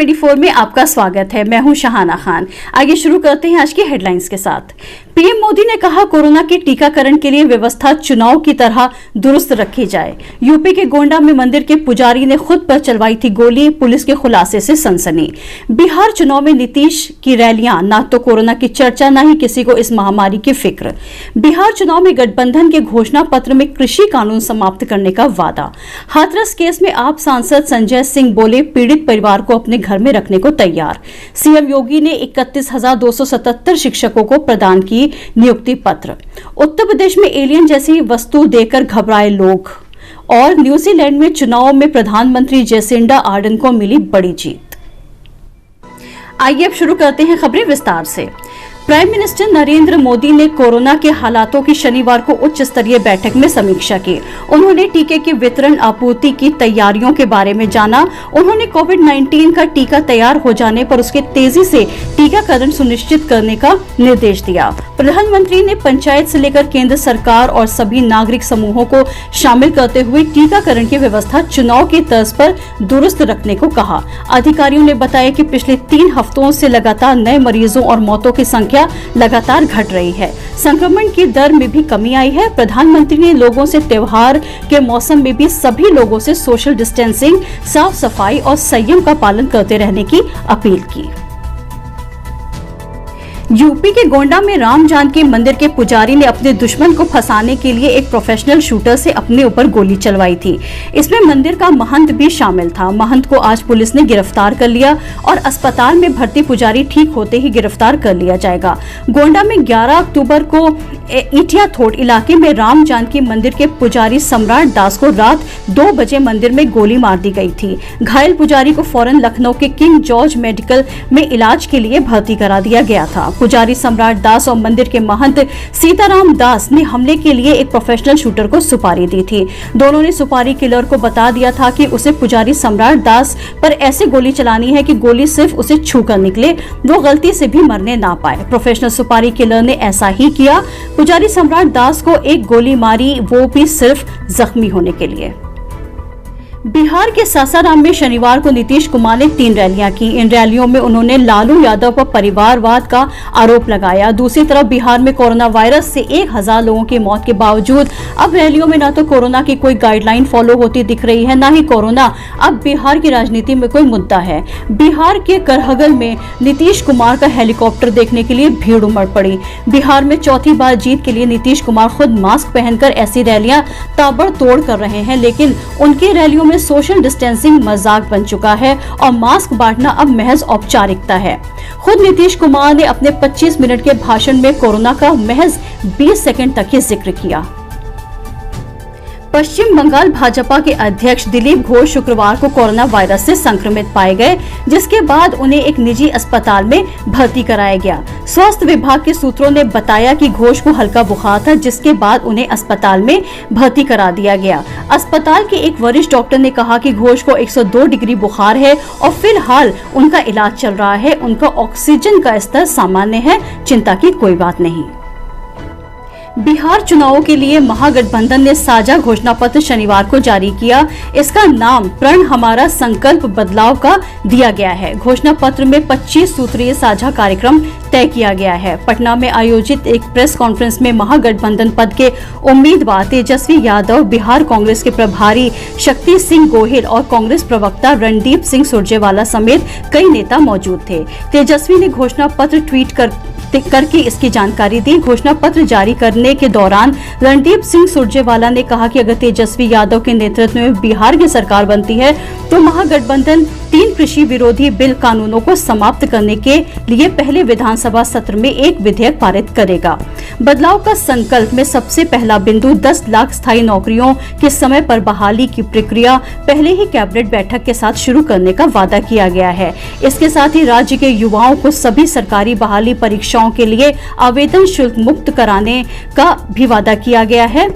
24 में आपका स्वागत है। मैं हूं शहाना खान। आगे शुरू करते हैं आज की हेडलाइंस के साथ। पीएम मोदी ने कहा, कोरोना के टीकाकरण के लिए व्यवस्था चुनाव की तरह दुरुस्त रखी जाए। यूपी के गोंडा में मंदिर के पुजारी ने खुद पर चलवाई थी गोली, पुलिस के खुलासे से सनसनी। बिहार चुनाव में नीतीश की रैलियां, ना तो कोरोना की चर्चा, ना ही किसी को इस महामारी की फिक्र। बिहार चुनाव में गठबंधन के घोषणा पत्र में कृषि कानून समाप्त करने का वादा। हाथरस केस में आप सांसद संजय सिंह बोले, पीड़ित परिवार को अपने घर में रखने को तैयार। सीएम योगी ने 31,277 शिक्षकों को प्रदान की नियुक्ति पत्र। उत्तर प्रदेश में एलियन जैसी वस्तु देकर घबराए लोग। और न्यूजीलैंड में चुनाव में प्रधानमंत्री जेसिंडा आर्डन को मिली बड़ी जीत। आइए अब शुरू करते हैं खबरें विस्तार से। प्राइम मिनिस्टर नरेंद्र मोदी ने कोरोना के हालातों की शनिवार को उच्च स्तरीय बैठक में समीक्षा की। उन्होंने टीके के वितरण आपूर्ति की तैयारियों के बारे में जाना। उन्होंने कोविड-19 का टीका तैयार हो जाने पर उसके तेजी से टीकाकरण सुनिश्चित करने का निर्देश दिया। प्रधानमंत्री ने पंचायत से लेकर केंद्र सरकार और सभी नागरिक समूहों को शामिल करते हुए टीकाकरण की व्यवस्था चुनाव की तर्ज पर दुरुस्त रखने को कहा। अधिकारियों ने बताया कि पिछले 3 हफ्तों से लगातार नए मरीजों और मौतों की संख्या लगातार घट रही है। संक्रमण की दर में भी कमी आई है। प्रधानमंत्री ने लोगों से त्योहार के मौसम में भी सभी लोगों से सोशल डिस्टेंसिंग, साफ सफाई और संयम का पालन करते रहने की अपील की। यूपी के गोंडा में राम जानकी मंदिर के पुजारी ने अपने दुश्मन को फंसाने के लिए एक प्रोफेशनल शूटर से अपने ऊपर गोली चलवाई थी। इसमें मंदिर का महंत भी शामिल था। महंत को आज पुलिस ने गिरफ्तार कर लिया और अस्पताल में भर्ती पुजारी ठीक होते ही गिरफ्तार कर लिया जाएगा। गोंडा में 11 अक्टूबर को इटिया थोट इलाके में राम जानकी मंदिर के पुजारी सम्राट दास को रात 2 बजे मंदिर में गोली मार दी गई थी। घायल पुजारी को फौरन लखनऊ के किंग जॉर्ज मेडिकल में इलाज के लिए भर्ती करा दिया गया था। पुजारी सम्राट दास और मंदिर के महंत सीताराम दास ने हमले के लिए एक प्रोफेशनल शूटर को सुपारी दी थी। दोनों ने सुपारी किलर को बता दिया था कि उसे पुजारी सम्राट दास पर ऐसे गोली चलानी है कि गोली सिर्फ उसे छूकर निकले, वो गलती से भी मरने ना पाए। प्रोफेशनल सुपारी किलर ने ऐसा ही किया। पुजारी सम्राट दास को एक गोली मारी, वो भी सिर्फ जख्मी होने के लिए। बिहार के सासाराम में शनिवार को नीतीश कुमार ने 3 रैलियां की। इन रैलियों में उन्होंने लालू यादव पर परिवारवाद का आरोप लगाया। दूसरी तरफ बिहार में कोरोना वायरस से 1000 लोगों की मौत के बावजूद अब रैलियों में न तो कोरोना की कोई गाइडलाइन फॉलो होती दिख रही है, न ही कोरोना अब बिहार की राजनीति में कोई मुद्दा है। बिहार के करहगल में नीतीश कुमार का हेलीकॉप्टर देखने के लिए भीड़ उमड़ पड़ी। बिहार में चौथी बार जीत के लिए नीतीश कुमार खुद मास्क पहनकर ऐसी रैलियां ताबड़तोड़ कर रहे हैं, लेकिन उनकी रैलियों में सोशल डिस्टेंसिंग मजाक बन चुका है और मास्क बांटना अब महज औपचारिकता है। खुद नीतीश कुमार ने अपने 25 मिनट के भाषण में कोरोना का महज 20 सेकंड तक ही जिक्र किया। पश्चिम बंगाल भाजपा के अध्यक्ष दिलीप घोष शुक्रवार को कोरोना वायरस से संक्रमित पाए गए, जिसके बाद उन्हें एक निजी अस्पताल में भर्ती कराया गया। स्वास्थ्य विभाग के सूत्रों ने बताया कि घोष को हल्का बुखार था, जिसके बाद उन्हें अस्पताल में भर्ती करा दिया गया। अस्पताल के एक वरिष्ठ डॉक्टर ने कहा कि घोष को 102 डिग्री बुखार है और फिलहाल उनका इलाज चल रहा है। उनका ऑक्सीजन का स्तर सामान्य है, चिंता की कोई बात नहीं। बिहार चुनावों के लिए महागठबंधन ने साझा घोषणा पत्र शनिवार को जारी किया। इसका नाम प्रण हमारा संकल्प बदलाव का दिया गया है। घोषणा पत्र में 25 सूत्रीय साझा कार्यक्रम तय किया गया है। पटना में आयोजित एक प्रेस कॉन्फ्रेंस में महागठबंधन पद के उम्मीदवार तेजस्वी यादव, बिहार कांग्रेस के प्रभारी शक्ति सिंह गोहिल और कांग्रेस प्रवक्ता रणदीप सिंह सुरजेवाला समेत कई नेता मौजूद थे। तेजस्वी ने घोषणा पत्र ट्वीट करके इसकी जानकारी दी। घोषणा पत्र जारी करने के दौरान रणदीप सिंह सुरजेवाला ने कहा कि अगर तेजस्वी यादव के नेतृत्व में बिहार की सरकार बनती है तो महागठबंधन 3 कृषि विरोधी बिल कानूनों को समाप्त करने के लिए पहले विधानसभा सत्र में एक विधेयक पारित करेगा। बदलाव का संकल्प में सबसे पहला बिंदु 10 लाख स्थायी नौकरियों के समय पर बहाली की प्रक्रिया पहले ही कैबिनेट बैठक के साथ शुरू करने का वादा किया गया है। इसके साथ ही राज्य के युवाओं को सभी सरकारी बहाली परीक्षाओं के लिए आवेदन शुल्क मुक्त कराने का भी वादा किया गया है।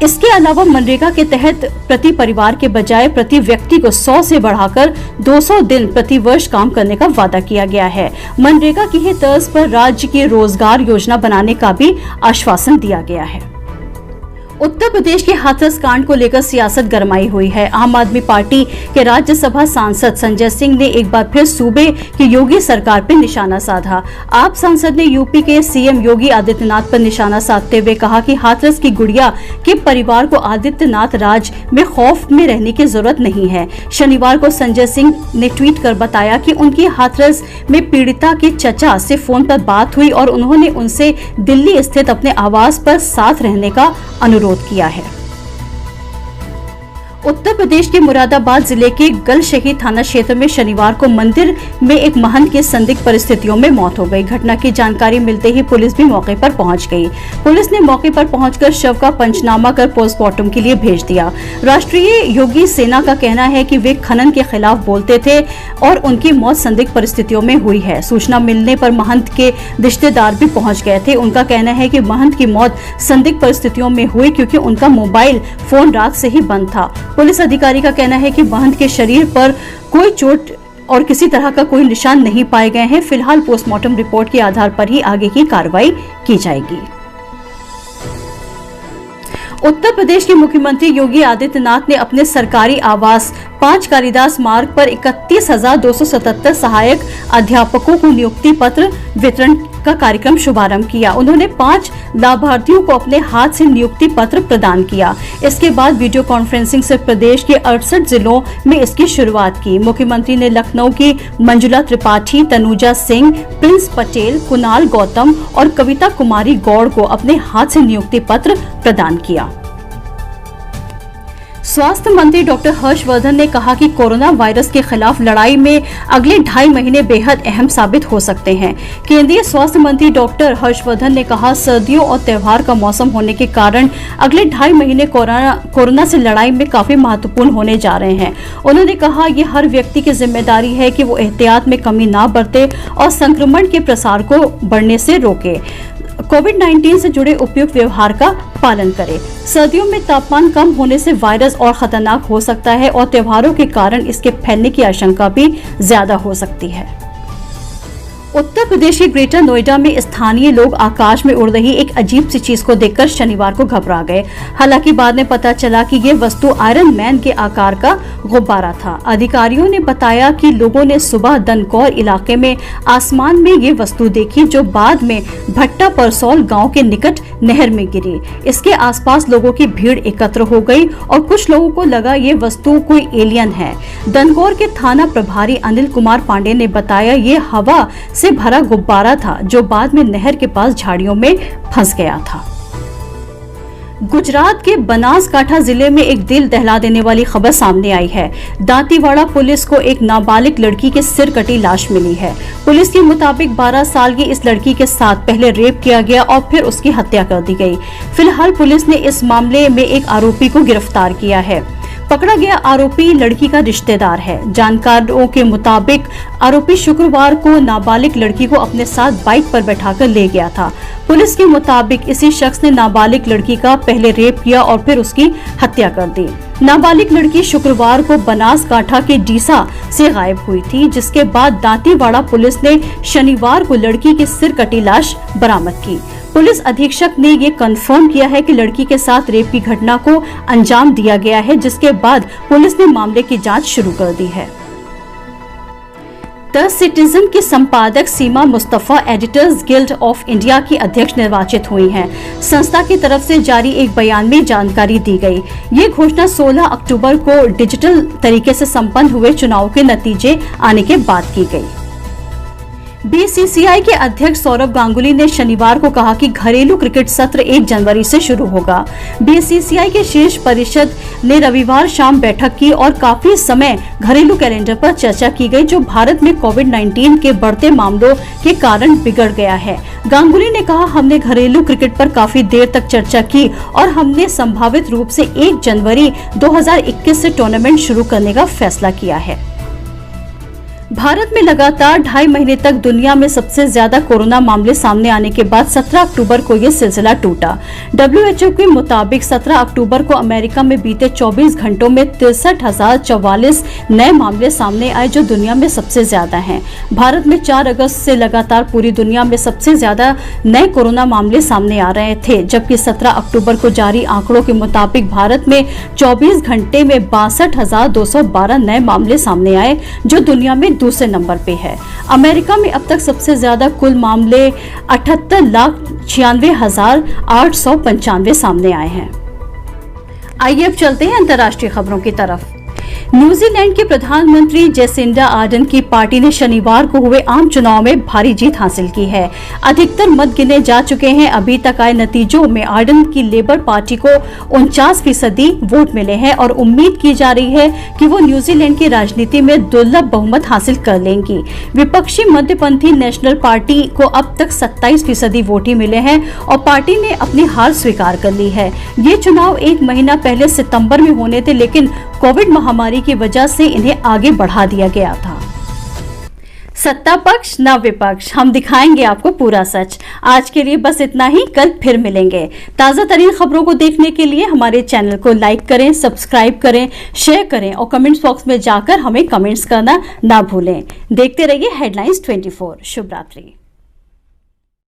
इसके अलावा मनरेगा के तहत प्रति परिवार के बजाय प्रति व्यक्ति को 100 से बढ़ाकर 200 दिन प्रति वर्ष काम करने का वादा किया गया है। मनरेगा की ही तर्ज पर राज्य की रोजगार योजना बनाने का भी आश्वासन दिया गया है। उत्तर प्रदेश के हाथरस कांड को लेकर सियासत गरमाई हुई है। आम आदमी पार्टी के राज्यसभा सांसद संजय सिंह ने एक बार फिर सूबे की योगी सरकार पर निशाना साधा। आप सांसद ने यूपी के सीएम योगी आदित्यनाथ पर निशाना साधते हुए कहा कि हाथरस की गुड़िया के परिवार को आदित्यनाथ राज में खौफ में रहने की जरूरत नहीं है। शनिवार को संजय सिंह ने ट्वीट कर बताया कि उनकी हाथरस में पीड़िता के चचा से फोन पर बात हुई और उन्होंने उनसे दिल्ली स्थित अपने आवास पर साथ रहने का अनुरोध किया है। उत्तर प्रदेश के मुरादाबाद जिले के गलशही थाना क्षेत्र में शनिवार को मंदिर में एक महंत की संदिग्ध परिस्थितियों में मौत हो गई। घटना की जानकारी मिलते ही पुलिस भी मौके पर पहुंच गई। पुलिस ने मौके पर पहुंचकर शव का पंचनामा कर पोस्टमार्टम के लिए भेज दिया। राष्ट्रीय योगी सेना का कहना है कि वे खनन के खिलाफ बोलते थे और उनकी मौत संदिग्ध परिस्थितियों में हुई है। सूचना मिलने पर महंत के रिश्तेदार भी पहुंच गए थे। उनका कहना है कि महंत की मौत संदिग्ध परिस्थितियों में हुई क्योंकि उनका मोबाइल फोन रात से ही बंद था। पुलिस अधिकारी का कहना है कि महंत के शरीर पर कोई चोट और किसी तरह का कोई निशान नहीं पाए गए हैं। फिलहाल पोस्टमार्टम रिपोर्ट के आधार पर ही आगे की कार्रवाई की जाएगी। उत्तर प्रदेश के मुख्यमंत्री योगी आदित्यनाथ ने अपने सरकारी आवास 5 कालिदास मार्ग पर 31,277 सहायक अध्यापकों को नियुक्ति पत्र वितरण का कार्यक्रम शुभारंभ किया। उन्होंने 5 लाभार्थियों को अपने हाथ से नियुक्ति पत्र प्रदान किया। इसके बाद वीडियो कॉन्फ्रेंसिंग से प्रदेश के 68 जिलों में इसकी शुरुआत की। मुख्यमंत्री ने लखनऊ की मंजुला त्रिपाठी, तनुजा सिंह, प्रिंस पटेल, कुणाल गौतम और कविता कुमारी गौड़ को अपने हाथ से नियुक्ति पत्र प्रदान किया। स्वास्थ्य मंत्री डॉक्टर हर्षवर्धन ने कहा कि कोरोना वायरस के खिलाफ लड़ाई में अगले 2.5 महीने बेहद अहम साबित हो सकते हैं। केंद्रीय स्वास्थ्य मंत्री डॉक्टर हर्षवर्धन ने कहा, सर्दियों और त्योहार का मौसम होने के कारण अगले 2.5 महीने कोरोना से लड़ाई में काफी महत्वपूर्ण होने जा रहे हैं। उन्होंने कहा, ये हर व्यक्ति की जिम्मेदारी है कि वो एहतियात में कमी ना बरते और संक्रमण के प्रसार को बढ़ने से रोके। कोविड-19 से जुड़े उपयुक्त व्यवहार का पालन करें। सर्दियों में तापमान कम होने से वायरस और खतरनाक हो सकता है और त्योहारों के कारण इसके फैलने की आशंका भी ज्यादा हो सकती है। उत्तर प्रदेश के ग्रेटर नोएडा में स्थानीय लोग आकाश में उड़ रही एक अजीब सी चीज को देखकर शनिवार को घबरा गए। हालांकि बाद में पता चला कि ये वस्तु आयरन मैन के आकार का गुब्बारा था। अधिकारियों ने बताया कि लोगों ने सुबह दनकौर इलाके में आसमान में ये वस्तु देखी, जो बाद में भट्टा परसौल गांव के निकट नहर में गिरी। इसके आसपास लोगों की भीड़ एकत्र हो गई और कुछ लोगों को लगा ये वस्तु कोई एलियन है। दनकौर के थाना प्रभारी अनिल कुमार पांडे ने बताया, ये हवा से भरा गुब्बारा था जो बाद में नहर के पास झाड़ियों में फंस गया था। गुजरात के बनासकांठा जिले में एक दिल दहला देने वाली खबर सामने आई है। दांतीवाड़ा पुलिस को एक नाबालिग लड़की के सिर कटी लाश मिली है। पुलिस के मुताबिक 12 साल की इस लड़की के साथ पहले रेप किया गया और फिर उसकी हत्या कर दी गई। फिलहाल पुलिस ने इस मामले में एक आरोपी को गिरफ्तार किया है। पकड़ा गया आरोपी लड़की का रिश्तेदार है। जानकारों के मुताबिक आरोपी शुक्रवार को नाबालिग लड़की को अपने साथ बाइक पर बैठाकर ले गया था। पुलिस के मुताबिक इसी शख्स ने नाबालिग लड़की का पहले रेप किया और फिर उसकी हत्या कर दी। नाबालिग लड़की शुक्रवार को बनासकांठा के डीसा से गायब हुई थी, जिसके बाद दांतीवाड़ा पुलिस ने शनिवार को लड़की की सिर कटी लाश बरामद की। पुलिस अधीक्षक ने ये कंफर्म किया है कि लड़की के साथ रेप की घटना को अंजाम दिया गया है, जिसके बाद पुलिस ने मामले की जांच शुरू कर दी है। द सिटीजन की संपादक Seema Mustafa editors guild of India की अध्यक्ष निर्वाचित हुई हैं। संस्था की तरफ से जारी एक बयान में जानकारी दी गई। ये घोषणा 16 अक्टूबर को डिजिटल तरीके से संपन्न हुए चुनाव के नतीजे आने के बाद की गई। बीसीसीआई के अध्यक्ष सौरव गांगुली ने शनिवार को कहा कि घरेलू क्रिकेट सत्र 1 जनवरी से शुरू होगा। बीसीसीआई के शीर्ष परिषद ने रविवार शाम बैठक की और काफी समय घरेलू कैलेंडर पर चर्चा की गई, जो भारत में कोविड-19 के बढ़ते मामलों के कारण बिगड़ गया है। गांगुली ने कहा, हमने घरेलू क्रिकेट पर काफी देर तक चर्चा की और हमने संभावित रूप से 1 जनवरी 2021 से टूर्नामेंट शुरू करने का फैसला किया है। भारत में लगातार 2.5 महीने तक दुनिया में सबसे ज्यादा कोरोना मामले सामने आने के बाद 17 अक्टूबर को यह सिलसिला टूटा। WHO के मुताबिक 17 अक्टूबर को अमेरिका में बीते 24 घंटों में 63,044 नए मामले सामने आए, जो दुनिया में सबसे ज्यादा हैं। भारत में 4 अगस्त से लगातार पूरी दुनिया में सबसे ज्यादा नए कोरोना मामले सामने आ रहे थे, जबकि 17 अक्टूबर को जारी आंकड़ों के मुताबिक भारत में 24 घंटे में 62,212 नए मामले सामने आए, जो दुनिया में दूसरे नंबर पे है। अमेरिका में अब तक सबसे ज्यादा कुल मामले 78,96,895 सामने आए हैं। आइए अब चलते हैं अंतर्राष्ट्रीय खबरों की तरफ। न्यूजीलैंड के प्रधानमंत्री जेसिंडा आर्डन की पार्टी ने शनिवार को हुए आम चुनाव में भारी जीत हासिल की है। अधिकतर मत गिने जा चुके हैं। अभी तक आए नतीजों में आर्डन की लेबर पार्टी को 49% वोट मिले हैं और उम्मीद की जा रही है कि वो न्यूजीलैंड की राजनीति में दुर्लभ बहुमत हासिल कर लेंगी। विपक्षी मध्यपंथी नेशनल पार्टी को अब तक 27% वोट ही मिले हैं और पार्टी ने अपनी हार स्वीकार कर ली है। ये चुनाव 1 महीना पहले सितंबर में होने थे, लेकिन कोविड महामारी की वजह से इन्हें आगे बढ़ा दिया गया था। सत्ता पक्ष न विपक्ष, हम दिखाएंगे आपको पूरा सच। आज के लिए बस इतना ही, कल फिर मिलेंगे। ताजा तरीन खबरों को देखने के लिए हमारे चैनल को लाइक करें, सब्सक्राइब करें, शेयर करें और कमेंट्स बॉक्स में जाकर हमें कमेंट्स करना ना भूलें। देखते रहिए हेडलाइंस 24। शुभ रात्रि।